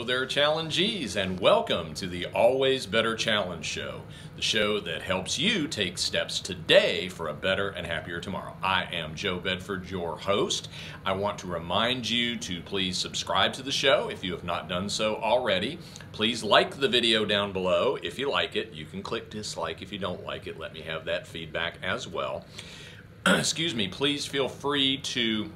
Hello there, challengees, and welcome to the Always Better Challenge Show, the show that helps you take steps today for a better and happier tomorrow. I am Joe Bedford, your host. I want to remind you to please subscribe to the show if you have not done so already. Please like the video down below if you like it. You can click dislike if you don't like it. Let me have that feedback as well. Excuse me, please feel free to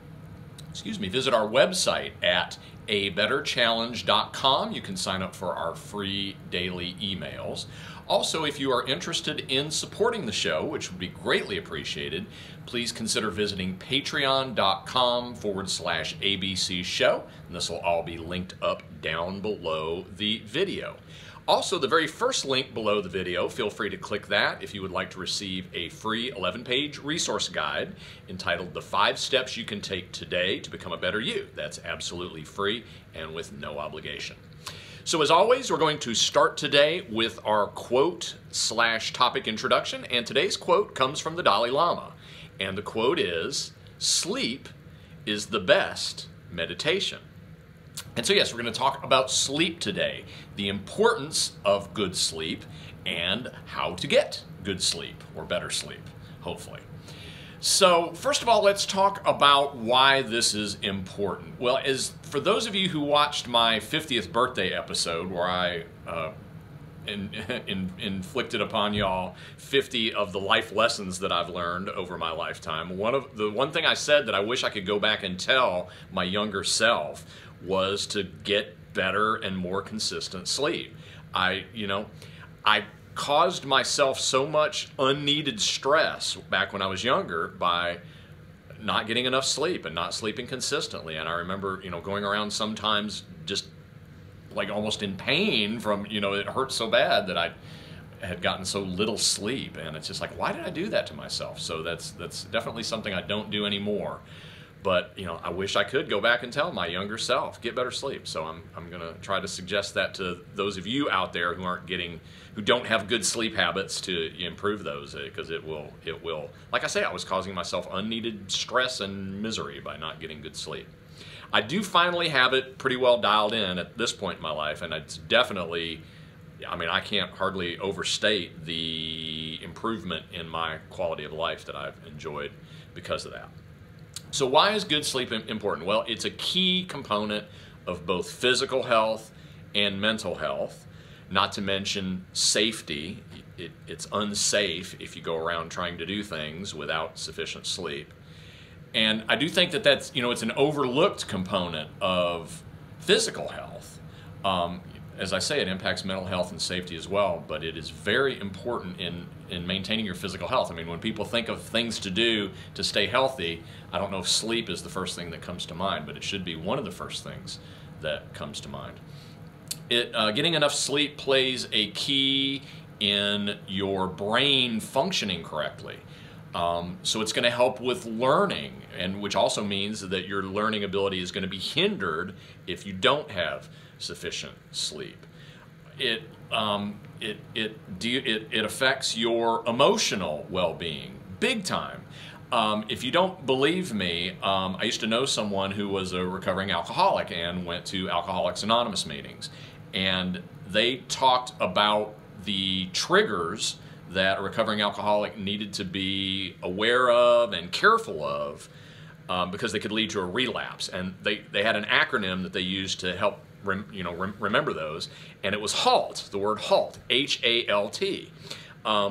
visit our website at abetterchallenge.com. You can sign up for our free daily emails. Also, if you are interested in supporting the show, which would be greatly appreciated, please consider visiting patreon.com/ABC show. And this will all be linked up down below the video. Also, the very first link below the video, feel free to click that if you would like to receive a free 11-page resource guide entitled The 5 Steps You Can Take Today to Become a Better You. That's absolutely free and with no obligation. So as always, we're going to start today with our quote/topic introduction, and today's quote comes from the Dalai Lama. And the quote is, "Sleep is the best meditation." And so yes, we're going to talk about sleep today, the importance of good sleep, and how to get good sleep, or better sleep, hopefully. So first of all, let's talk about why this is important. Well, for those of you who watched my 50th birthday episode, where I inflicted upon y'all 50 of the life lessons that I've learned over my lifetime, one thing I said that I wish I could go back and tell my younger self was to get better and more consistent sleep. I caused myself so much unneeded stress back when I was younger by not getting enough sleep and not sleeping consistently. And I remember, going around sometimes just like almost in pain from, it hurt so bad that I had gotten so little sleep. And it's just like, why did I do that to myself? So that's definitely something I don't do anymore. But, I wish I could go back and tell my younger self, get better sleep. So I'm going to try to suggest that to those of you out there who don't have good sleep habits, to improve those, because it will, like I say, I was causing myself unneeded stress and misery by not getting good sleep. I do finally have it pretty well dialed in at this point in my life, and it's definitely, I can't hardly overstate the improvement in my quality of life that I've enjoyed because of that. So why is good sleep important? Well, it's a key component of both physical health and mental health, not to mention safety. It's unsafe if you go around trying to do things without sufficient sleep. And I do think that that's, it's an overlooked component of physical health. As I say, it impacts mental health and safety as well, but it is very important in maintaining your physical health. When people think of things to do to stay healthy, I don't know if sleep is the first thing that comes to mind, but it should be one of the first things that comes to mind. Getting enough sleep plays a key in your brain functioning correctly. So it's going to help with learning, and which also means that your learning ability is going to be hindered if you don't have sufficient sleep. It affects your emotional well-being big time. If you don't believe me, I used to know someone who was a recovering alcoholic and went to Alcoholics Anonymous meetings, and they talked about the triggers that a recovering alcoholic needed to be aware of and careful of, because they could lead to a relapse. And they had an acronym that they used to help remember those, and it was HALT, the word HALT, H-A-L-T,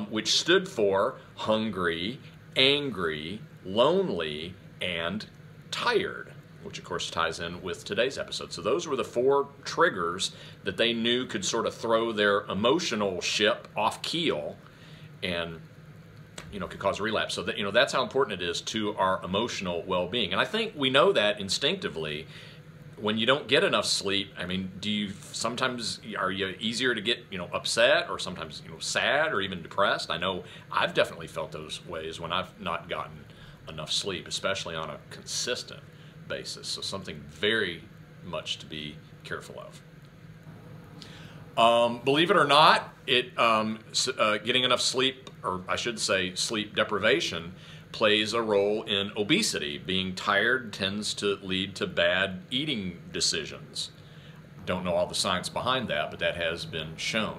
which stood for hungry, angry, lonely, and tired, which of course ties in with today's episode. So those were the 4 triggers that they knew could sort of throw their emotional ship off keel and could cause a relapse. So that, that's how important it is to our emotional well-being. And I think we know that instinctively. When you don't get enough sleep, are you easier to get, upset, or sometimes, sad or even depressed? I know I've definitely felt those ways when I've not gotten enough sleep, especially on a consistent basis. So something very much to be careful of. Believe it or not, getting enough sleep, or I should say sleep deprivation, plays a role in obesity. Being tired tends to lead to bad eating decisions. don't know all the science behind that, but that has been shown.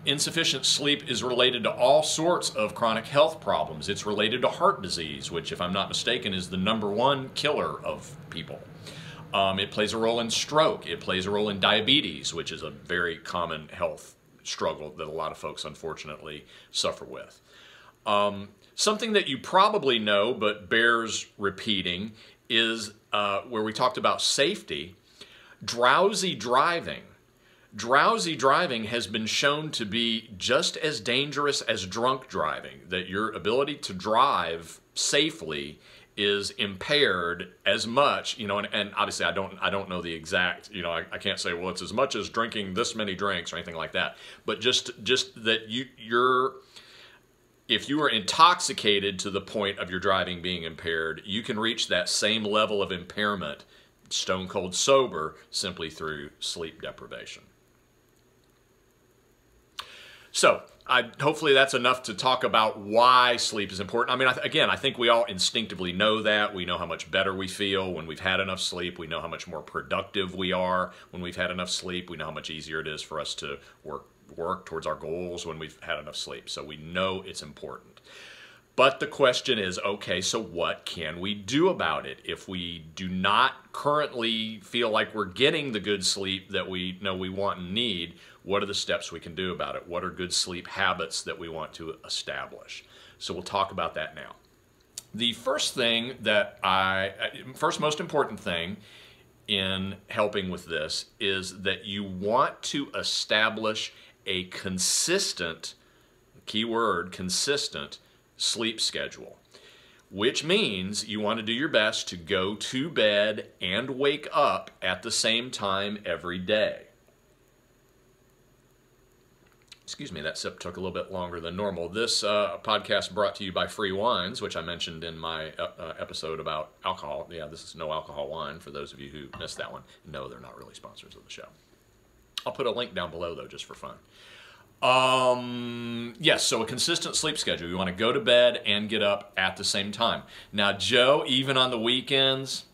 Insufficient sleep is related to all sorts of chronic health problems. It's related to heart disease, which, if I'm not mistaken, is the #1 killer of people. It plays a role in stroke. It plays a role in diabetes, which is a very common health struggle that a lot of folks, unfortunately, suffer with. Something that you probably know, but bears repeating, is where we talked about safety, drowsy driving. Drowsy driving has been shown to be just as dangerous as drunk driving, that your ability to drive safely is impaired as much, you know, and obviously I don't know the exact, you know, I can't say, well, it's as much as drinking this many drinks or anything like that, but just that if you are intoxicated to the point of your driving being impaired, you can reach that same level of impairment, stone cold sober, simply through sleep deprivation. So, hopefully that's enough to talk about why sleep is important. I mean, again, I think we all instinctively know that. We know how much better we feel when we've had enough sleep. We know how much more productive we are when we've had enough sleep. We know how much easier it is for us to work towards our goals when we've had enough sleep. So we know it's important. But the question is, okay, so what can we do about it? If we do not currently feel like we're getting the good sleep that we know we want and need, what are the steps we can do about it? What are good sleep habits that we want to establish? So we'll talk about that now. The first thing first most important thing in helping with this is that you want to establish a consistent, keyword, consistent sleep schedule, which means you want to do your best to go to bed and wake up at the same time every day. Excuse me, that sip took a little bit longer than normal. This podcast brought to you by Free Wines, which I mentioned in my episode about alcohol. Yeah, this is no alcohol wine for those of you who missed that one. No, they're not really sponsors of the show. I'll put a link down below, though, just for fun. Yes, so a consistent sleep schedule. You want to go to bed and get up at the same time. Now, Joe, even on the weekends,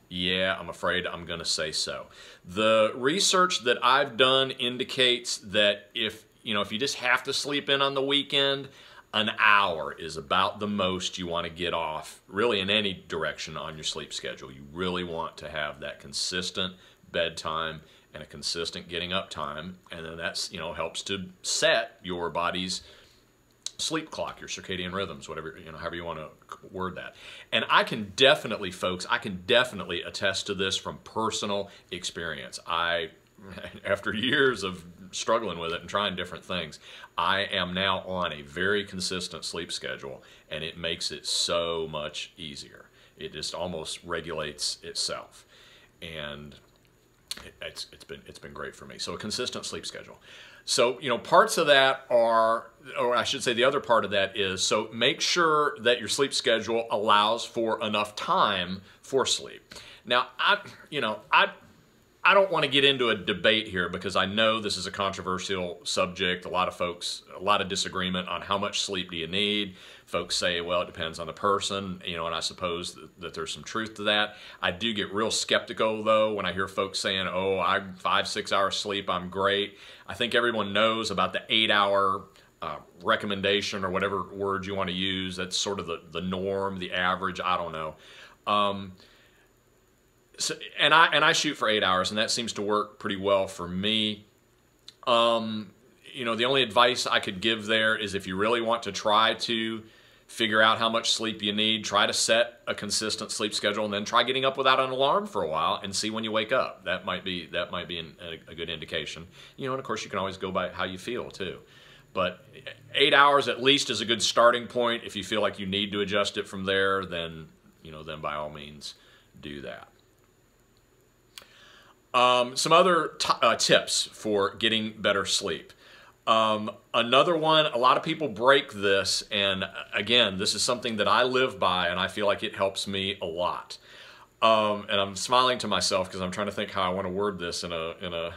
yeah, I'm afraid I'm going to say so. The research that I've done indicates that if you just have to sleep in on the weekend, an hour is about the most you want to get off, really in any direction on your sleep schedule. You really want to have that consistent bedtime and a consistent getting up time, and then that's, helps to set your body's sleep clock, your circadian rhythms, whatever, however you want to word that. And I can definitely, folks, attest to this from personal experience. After years of struggling with it and trying different things, I am now on a very consistent sleep schedule, and it makes it so much easier. It just almost regulates itself, and it's been great for me. So a consistent sleep schedule. So, parts of that are, or I should say the other part of that is, so make sure that your sleep schedule allows for enough time for sleep. Now, I don't want to get into a debate here because I know this is a controversial subject. A lot of disagreement on how much sleep do you need. Folks say, well, it depends on the person, and I suppose that there's some truth to that. I do get real skeptical, though, when I hear folks saying, oh, 5-6 hours sleep, I'm great. I think everyone knows about the 8-hour recommendation, or whatever word you want to use. That's sort of the norm, the average, I don't know. So, and I shoot for 8 hours, and that seems to work pretty well for me. The only advice I could give there is, if you really want to try to figure out how much sleep you need, try to set a consistent sleep schedule, and then try getting up without an alarm for a while and see when you wake up. That might be a good indication. And of course you can always go by how you feel too. But 8 hours at least is a good starting point. If you feel like you need to adjust it from there, then by all means do that. Some other tips for getting better sleep. Another one, a lot of people break this, and again, this is something that I live by, and I feel like it helps me a lot. And I'm smiling to myself because I'm trying to think how I want to word this in a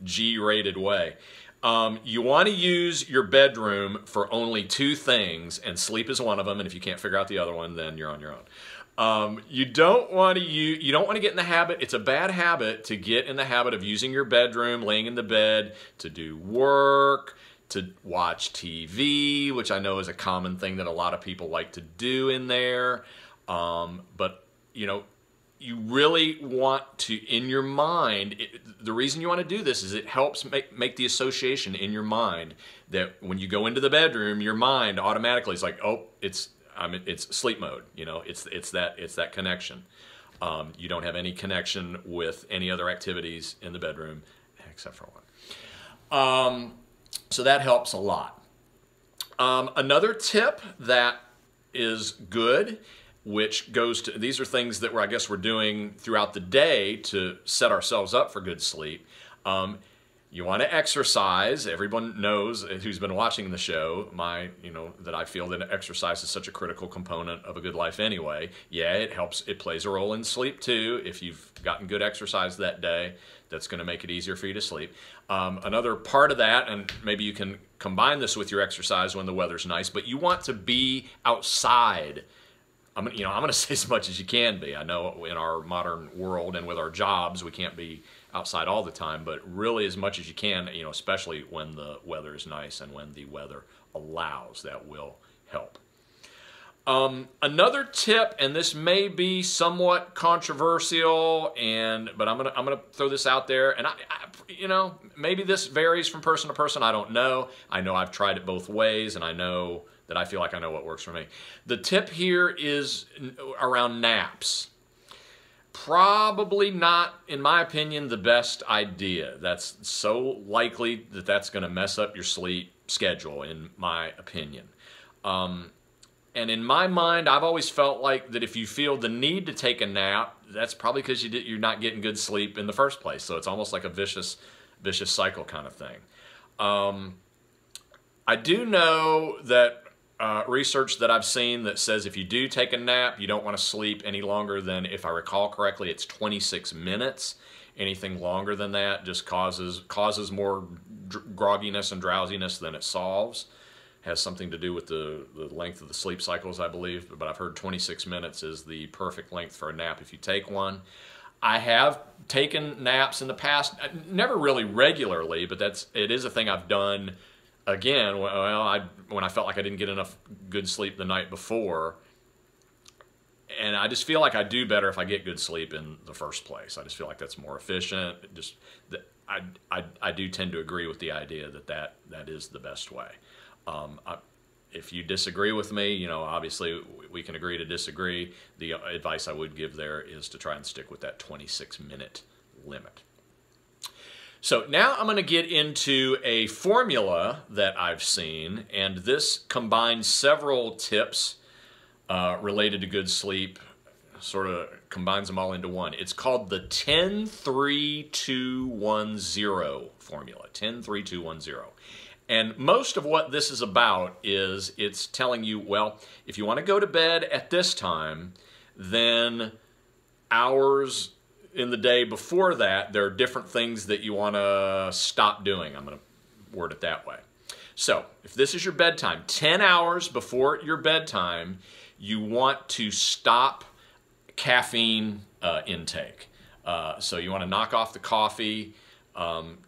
G-rated way. You want to use your bedroom for only 2 things, and sleep is one of them, and if you can't figure out the other one, then you're on your own. You don't want to get in the habit. It's a bad habit to get in the habit of using your bedroom, laying in the bed to do work, to watch TV, which I know is a common thing that a lot of people like to do in there. But you really want to, in your mind, the reason you want to do this is it helps make the association in your mind that when you go into the bedroom, your mind automatically is like, oh, it's sleep mode. It's that connection. You don't have any connection with any other activities in the bedroom except for one. So that helps a lot. Another tip that is good, which goes to, these are things that I guess we're doing throughout the day to set ourselves up for good sleep. You want to exercise. Everyone knows who's been watching the show, that I feel that exercise is such a critical component of a good life anyway. Yeah, it helps. It plays a role in sleep too. If you've gotten good exercise that day, that's going to make it easier for you to sleep. Another part of that, and maybe you can combine this with your exercise when the weather's nice, but you want to be outside. I'm going to say as much as you can be. I know in our modern world and with our jobs, we can't be outside all the time, but really as much as you can, especially when the weather is nice and when the weather allows, that will help. Another tip, and this may be somewhat controversial, but I'm gonna throw this out there, and I maybe this varies from person to person. I don't know. I know I've tried it both ways, and I know that I feel like I know what works for me. The tip here is around naps. Probably not, in my opinion, the best idea. That's so likely that that's going to mess up your sleep schedule, in my opinion. And in my mind, I've always felt like that if you feel the need to take a nap, that's probably because you're not getting good sleep in the first place. So it's almost like a vicious cycle kind of thing. I do know that research that I've seen that says if you do take a nap, you don't want to sleep any longer than, if I recall correctly, it's 26 minutes. Anything longer than that just causes more grogginess and drowsiness than it solves. Has something to do with the length of the sleep cycles, I believe, but I've heard 26 minutes is the perfect length for a nap if you take one. I have taken naps in the past, never really regularly, but it is a thing I've done. Again, when I felt like I didn't get enough good sleep the night before, and I just feel like I do better if I get good sleep in the first place. I just feel like that's more efficient. I do tend to agree with the idea that is the best way. If you disagree with me, obviously we can agree to disagree. The advice I would give there is to try and stick with that 26-minute limit. So now I'm going to get into a formula that I've seen, and this combines several tips related to good sleep, sort of combines them all into one. It's called the 10-3-2-1-0 formula, 10-3-2-1-0. And most of what this is about is it's telling you, well, if you want to go to bed at this time, then hours in the day before that, there are different things that you want to stop doing. I'm going to word it that way. So if this is your bedtime, 10 hours before your bedtime, you want to stop caffeine intake. So you want to knock off the coffee.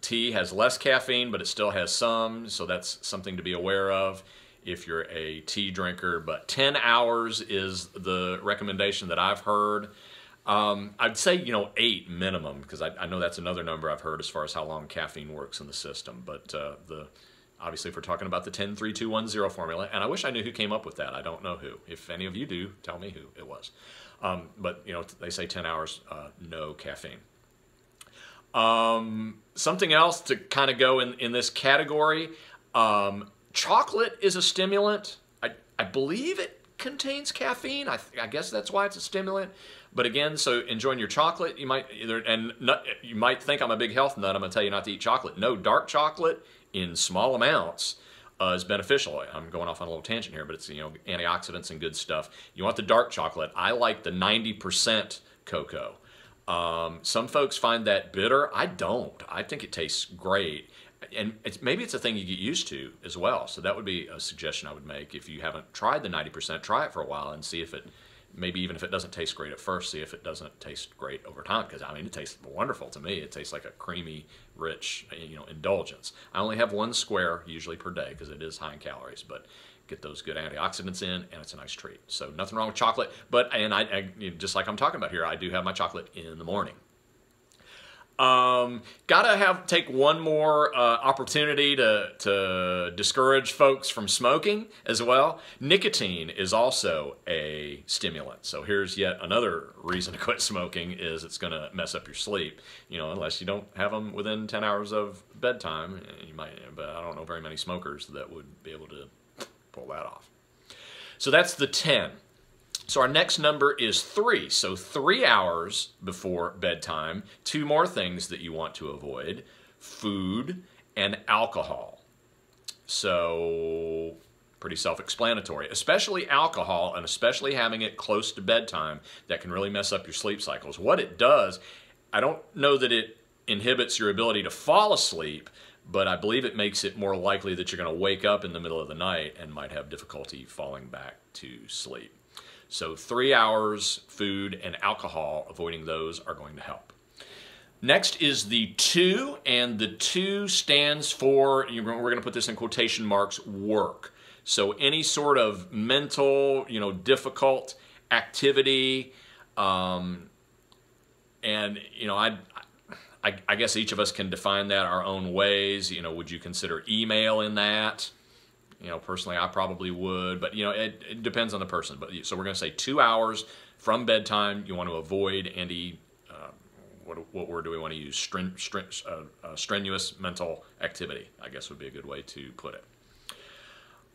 Tea has less caffeine, but it still has some, so that's something to be aware of if you're a tea drinker. But 10 hours is the recommendation that I've heard. I'd say, 8 minimum, because I know that's another number I've heard as far as how long caffeine works in the system. But obviously, if we're talking about the 10-3-2-1-0 formula, and I wish I knew who came up with that. I don't know who. If any of you do, tell me who it was. But, they say 10 hours, no caffeine. Something else to kind of go in this category, chocolate is a stimulant. I believe it contains caffeine. I guess that's why it's a stimulant. But again, so enjoying your chocolate, you might think I'm a big health nut. I'm going to tell you not to eat chocolate. No, dark chocolate in small amounts is beneficial. I'm going off on a little tangent here, but it's antioxidants and good stuff. You want the dark chocolate. I like the 90% cocoa. Some folks find that bitter. I don't. I think it tastes great. And maybe it's a thing you get used to as well. So that would be a suggestion I would make. If you haven't tried the 90%, try it for a while and see if it Maybe even if it doesn't taste great at first, see if it doesn't taste great over time. Because I mean, it tastes wonderful to me. It tastes like a creamy, rich, indulgence. I only have 1 square usually per day because it is high in calories, but get those good antioxidants in, and it's a nice treat. So nothing wrong with chocolate, but I just like I'm talking about here, I do have my chocolate in the morning. Gotta take one more opportunity to discourage folks from smoking as well. Nicotine is also a stimulant. So here's yet another reason to quit smoking, is it's going to mess up your sleep. Unless you don't have them within 10 hours of bedtime, you might, but I don't know very many smokers that would be able to pull that off. So that's the 10. So our next number is 3. So 3 hours before bedtime, 2 more things that you want to avoid: food and alcohol. So pretty self-explanatory, especially alcohol, and especially having it close to bedtime. That can really mess up your sleep cycles. What it does, I don't know that it inhibits your ability to fall asleep, but I believe it makes it more likely that you're going to wake up in the middle of the night and might have difficulty falling back to sleep. So 3 hours, food, and alcohol, avoiding those are going to help. Next is the 2, and the 2 stands for, we're going to put this in quotation marks, work. So any sort of mental, difficult activity, and, I guess each of us can define that our own ways. Would you consider email in that? Personally, I probably would, but it depends on the person. But so we're going to say 2 hours from bedtime. You want to avoid any what word do we want to use? Strenuous mental activity, I guess would be a good way to put it.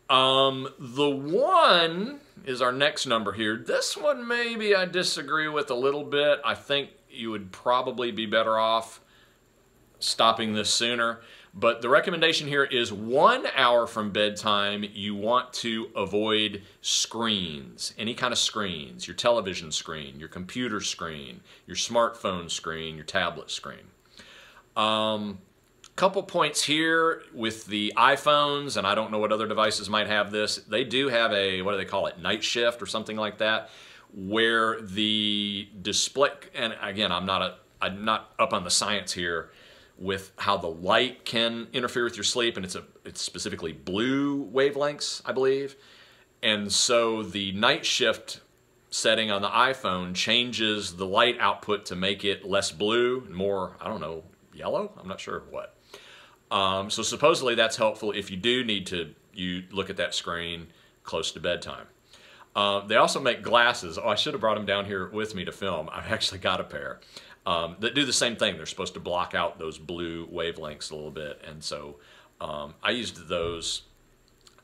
The 1 is our next number here. This one maybe I disagree with a little bit. I think you would probably be better off stopping this sooner. But the recommendation here is 1 hour from bedtime, you want to avoid screens, any kind of screens, your television screen, your computer screen, your smartphone screen, your tablet screen. Couple points here with the iPhones, and I don't know what other devices might have this. They do have a, what do they call it, night shift or something like that, where the display, and again, I'm not up on the science here with how the light can interfere with your sleep, and it's specifically blue wavelengths, I believe. And so the night shift setting on the iPhone changes the light output to make it less blue and more, I don't know, yellow? I'm not sure what. So supposedly that's helpful if you do need to look at that screen close to bedtime. They also make glasses. Oh, I should have brought them down here with me to film. I've actually got a pair. That do the same thing. They're supposed to block out those blue wavelengths a little bit. And so I used those.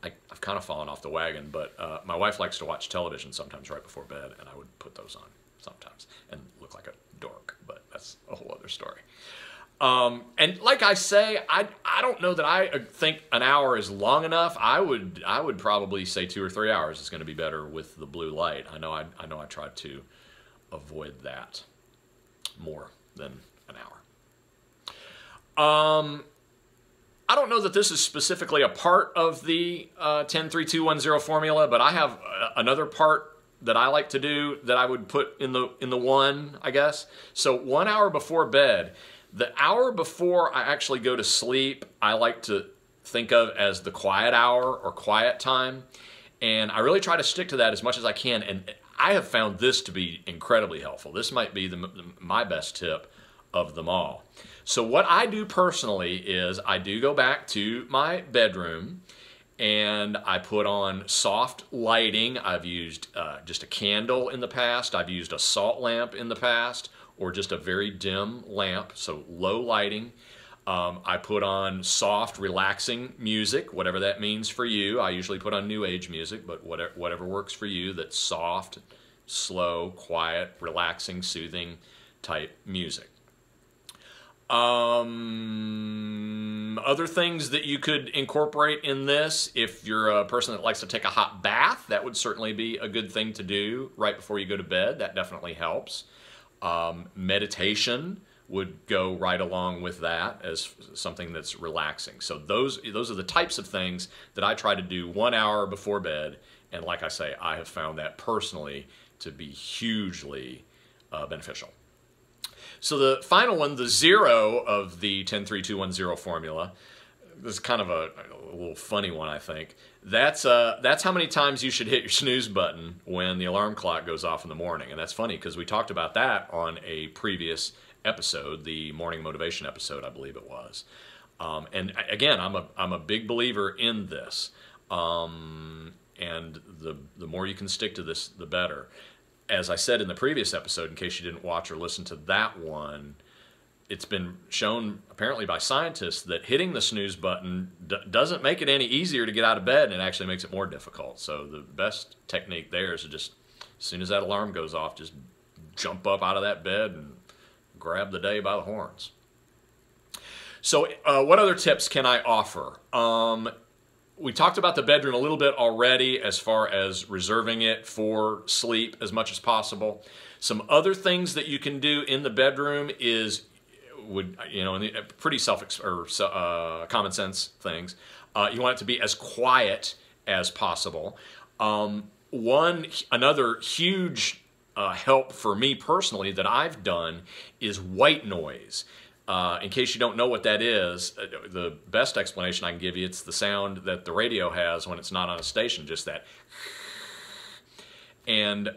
I've kind of fallen off the wagon, but my wife likes to watch television sometimes right before bed, and I would put those on sometimes and look like a dork, but that's a whole other story. And like I say, I don't know that I think an hour is long enough. I would probably say 2 or 3 hours is going to be better with the blue light. I know I tried to avoid that more than an hour. I don't know that this is specifically a part of the 10-3-2-1-0 formula, but I have another part that I like to do that I would put in the 1, I guess. So 1 hour before bed, the hour before I actually go to sleep, I like to think of as the quiet hour or quiet time, and I really try to stick to that as much as I can. And I have found this to be incredibly helpful. This might be my best tip of them all. So what I do personally is I do go back to my bedroom and I put on soft lighting. I've used just a candle in the past. I've used a salt lamp in the past, or just a very dim lamp, so low lighting. I put on soft, relaxing music, whatever that means for you. I usually put on new age music, but whatever works for you, that's soft, slow, quiet, relaxing, soothing type music. Other things that you could incorporate in this, if you're a person that likes to take a hot bath, that would certainly be a good thing to do right before you go to bed. That definitely helps. Meditation would go right along with that as something that's relaxing. So those are the types of things that I try to do 1 hour before bed. And like I say, I have found that personally to be hugely beneficial. So the final one, the 0 of the 10-3-2-1-0 formula, this is kind of a little funny one, I think. That's how many times you should hit your snooze button when the alarm clock goes off in the morning. And that's funny because we talked about that on a previous episode, the morning motivation episode, I believe it was. And again, I'm a big believer in this. And the more you can stick to this, the better. As I said in the previous episode, in case you didn't watch or listen to that one, it's been shown apparently by scientists that hitting the snooze button doesn't make it any easier to get out of bed, and it actually makes it more difficult. So the best technique there is to just, as soon as that alarm goes off, just jump up out of that bed and grab the day by the horns. So what other tips can I offer? We talked about the bedroom a little bit already as far as reserving it for sleep as much as possible. Some other things that you can do in the bedroom is, pretty common sense things. You want it to be as quiet as possible. Another huge help for me personally that I've done is white noise. In case you don't know what that is, the best explanation I can give you, it's the sound that the radio has when it's not on a station, just that. And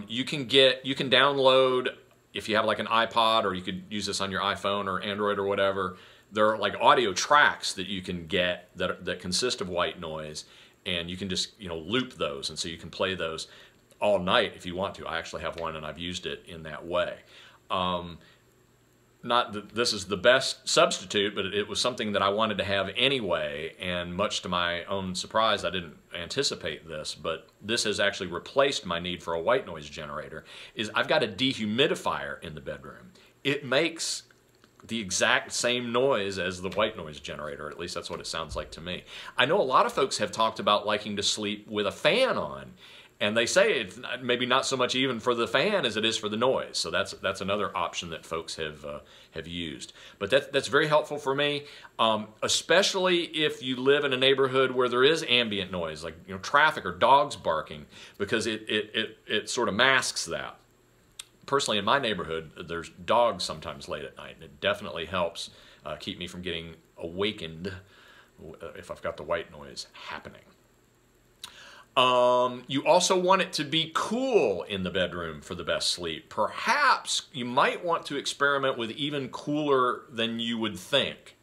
you can download, if you have like an iPod, or you could use this on your iPhone or Android or whatever, there are like audio tracks that you can get that consist of white noise, and you can just loop those, and so you can play those all night if you want to. I actually have one and I've used it in that way. Not that this is the best substitute, but it was something that I wanted to have anyway, and much to my own surprise, I didn't anticipate this, but this has actually replaced my need for a white noise generator. I've got a dehumidifier in the bedroom. It makes the exact same noise as the white noise generator, or at least that's what it sounds like to me. I know a lot of folks have talked about liking to sleep with a fan on, and they say it's maybe not so much even for the fan as it is for the noise. So that's another option that folks have used. But that's very helpful for me, especially if you live in a neighborhood where there is ambient noise, like traffic or dogs barking, because it sort of masks that. Personally, in my neighborhood, there's dogs sometimes late at night, and it definitely helps keep me from getting awakened if I've got the white noise happening. You also want it to be cool in the bedroom for the best sleep. Perhaps you might want to experiment with even cooler than you would think.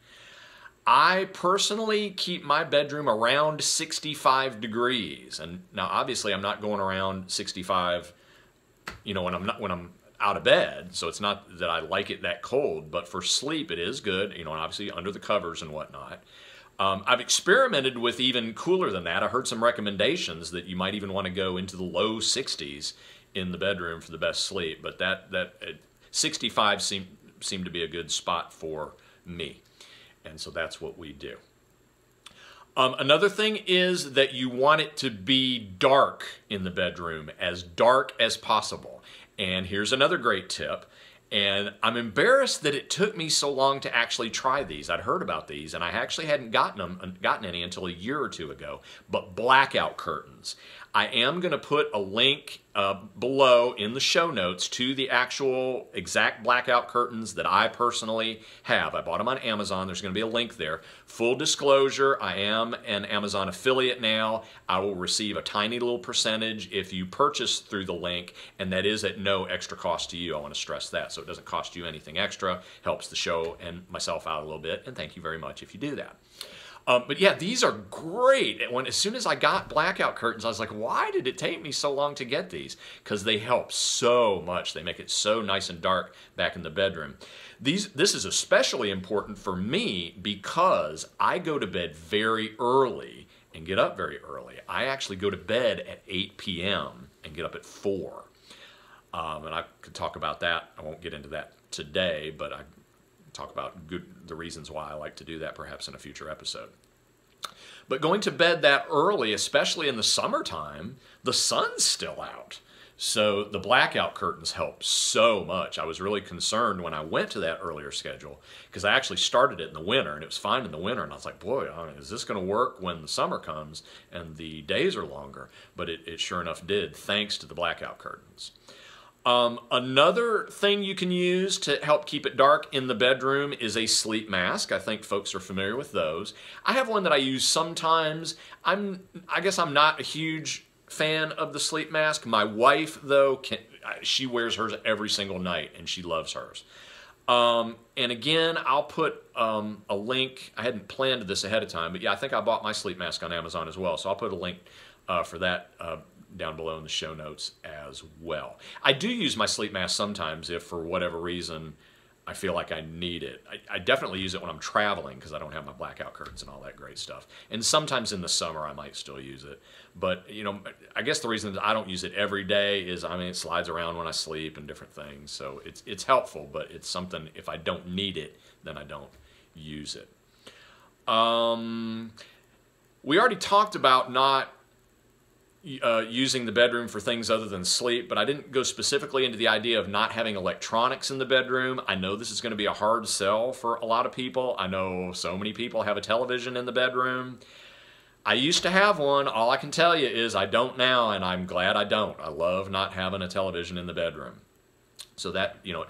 I personally keep my bedroom around 65 degrees. And now obviously I'm not going around 65, when I'm out of bed, so it's not that I like it that cold, but for sleep it is good, and obviously under the covers and whatnot. I've experimented with even cooler than that. I heard some recommendations that you might even want to go into the low 60s in the bedroom for the best sleep, but that 65 seemed to be a good spot for me, and so that's what we do. Another thing is that you want it to be dark in the bedroom, as dark as possible. And here's another great tip. And I'm embarrassed that it took me so long to actually try these. I'd heard about these, and I actually hadn't gotten any until a year or two ago. But blackout curtains. I am going to put a link below in the show notes to the actual exact blackout curtains that I personally have. I bought them on Amazon. There's going to be a link there. Full disclosure, I am an Amazon affiliate now. I will receive a tiny little percentage if you purchase through the link, and that is at no extra cost to you. I want to stress that. So it doesn't cost you anything extra. Helps the show and myself out a little bit, and thank you very much if you do that. But yeah, these are great. As soon as I got blackout curtains, I was like, why did it take me so long to get these? Because they help so much. They make it so nice and dark back in the bedroom. This is especially important for me because I go to bed very early and get up very early. I actually go to bed at 8 p.m. and get up at 4. And I could talk about that. I won't get into that today, but I talk about the reasons why I like to do that perhaps in a future episode. But going to bed that early, especially in the summertime, the sun's still out. So the blackout curtains help so much. I was really concerned when I went to that earlier schedule because I actually started it in the winter and it was fine in the winter. And I was like, boy, is this going to work when the summer comes and the days are longer? But it sure enough did, thanks to the blackout curtains. Another thing you can use to help keep it dark in the bedroom is a sleep mask. I think folks are familiar with those. I have one that I use sometimes. I guess I'm not a huge fan of the sleep mask. My wife, though, she wears hers every single night, and she loves hers. And again, I'll put a link. I hadn't planned this ahead of time, but yeah, I think I bought my sleep mask on Amazon as well, so I'll put a link for that down below in the show notes as well. I do use my sleep mask sometimes if, for whatever reason, I feel like I need it. I definitely use it when I'm traveling because I don't have my blackout curtains and all that great stuff. And sometimes in the summer I might still use it. But, you know, I guess the reason that I don't use it every day is, I mean, it slides around when I sleep and different things. So it's helpful, but it's something, if I don't need it, then I don't use it. We already talked about not using the bedroom for things other than sleep, but I didn't go specifically into the idea of not having electronics in the bedroom. I know this is going to be a hard sell for a lot of people. I know so many people have a television in the bedroom. I used to have one. All I can tell you is I don't now, and I'm glad I don't. I love not having a television in the bedroom. So that, you know,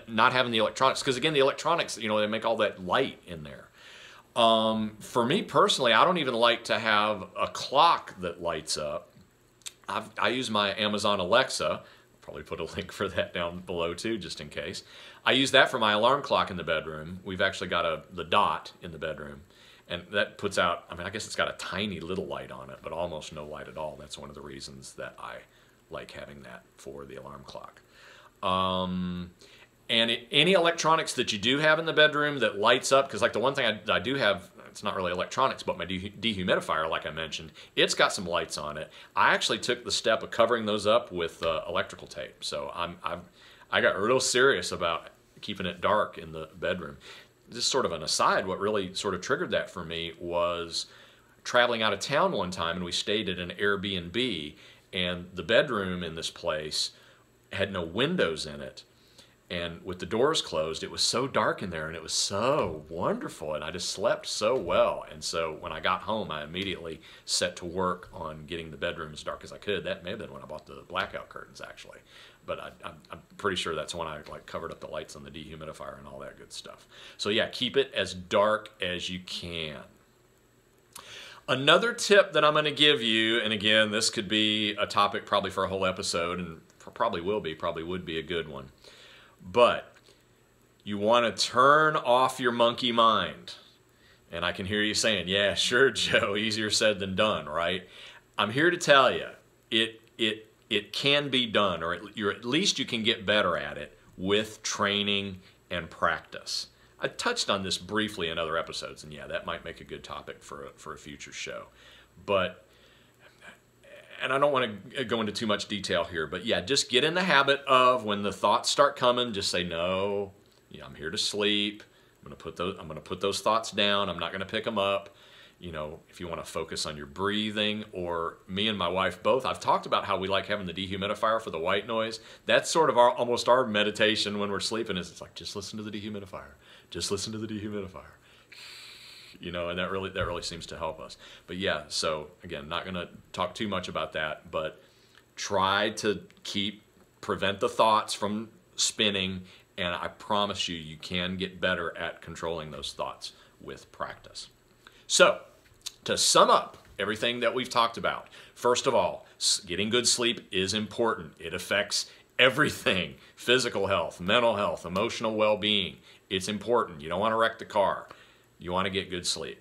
not having the electronics, because again, the electronics, you know, they make all that light in there. For me personally, I don't even like to have a clock that lights up. I use my Amazon Alexa. I'll probably put a link for that down below too, just in case. I use that for my alarm clock in the bedroom. We've actually got the dot in the bedroom, and that puts out, I mean, I guess it's got a tiny little light on it, but almost no light at all. That's one of the reasons that I like having that for the alarm clock. And any electronics that you do have in the bedroom that lights up, because like the one thing I do have, it's not really electronics, but my dehumidifier, like I mentioned, it's got some lights on it. I actually took the step of covering those up with electrical tape. So I got real serious about keeping it dark in the bedroom. Just sort of an aside, what really sort of triggered that for me was traveling out of town one time, and we stayed at an Airbnb, and the bedroom in this place had no windows in it. And with the doors closed, it was so dark in there, and it was so wonderful, and I just slept so well. And so when I got home, I immediately set to work on getting the bedroom as dark as I could. That may have been when I bought the blackout curtains, actually. But I'm pretty sure that's when I like covered up the lights on the dehumidifier and all that good stuff. So yeah, keep it as dark as you can. Another tip that I'm going to give you, and again, this could be a topic probably for a whole episode, and probably would be a good one. But you want to turn off your monkey mind. And I can hear you saying, yeah, sure, Joe, easier said than done, right? I'm here to tell you, it can be done, or at least you can get better at it with training and practice. I touched on this briefly in other episodes, and yeah, that might make a good topic for a future show. And I don't want to go into too much detail here, but yeah, just get in the habit of when the thoughts start coming, just say, no, yeah, I'm here to sleep. I'm going to put those thoughts down. I'm not going to pick them up. You know, if you want to focus on your breathing, or me and my wife both, I've talked about how we like having the dehumidifier for the white noise. That's sort of almost our meditation when we're sleeping, is it's like, just listen to the dehumidifier. Just listen to the dehumidifier. You know, and that really seems to help us. But yeah, so again, not going to talk too much about that, but try to prevent the thoughts from spinning, and I promise you, you can get better at controlling those thoughts with practice. So, to sum up everything that we've talked about, first of all, getting good sleep is important. It affects everything: physical health, mental health, emotional well-being. It's important. You don't want to wreck the car. You want to get good sleep.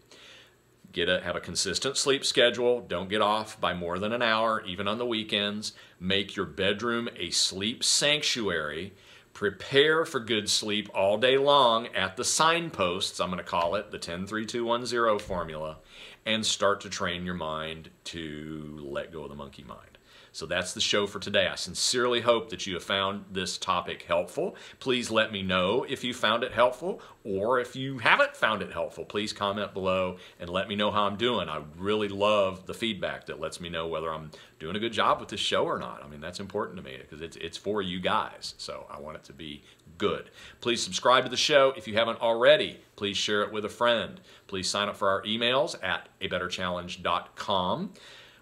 Have a consistent sleep schedule. Don't get off by more than an hour, even on the weekends. Make your bedroom a sleep sanctuary. Prepare for good sleep all day long at the signposts, I'm going to call it, the 10-3-2-1-0 formula, and start to train your mind to let go of the monkey mind. So that's the show for today. I sincerely hope that you have found this topic helpful. Please let me know if you found it helpful, or if you haven't found it helpful, please comment below and let me know how I'm doing. I really love the feedback that lets me know whether I'm doing a good job with this show or not. I mean, that's important to me because it's for you guys, so I want it to be good. Please subscribe to the show if you haven't already. Please share it with a friend. Please sign up for our emails at abetterchallenge.com.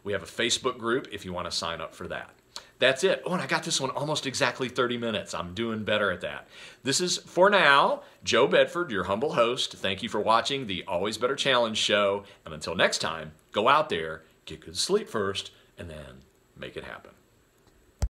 We have a Facebook group if you want to sign up for that. That's it. Oh, and I got this one almost exactly 30 minutes. I'm doing better at that. This is, for now, Joe Bedford, your humble host. Thank you for watching the Always Better Challenge show. And until next time, go out there, get good sleep first, and then make it happen.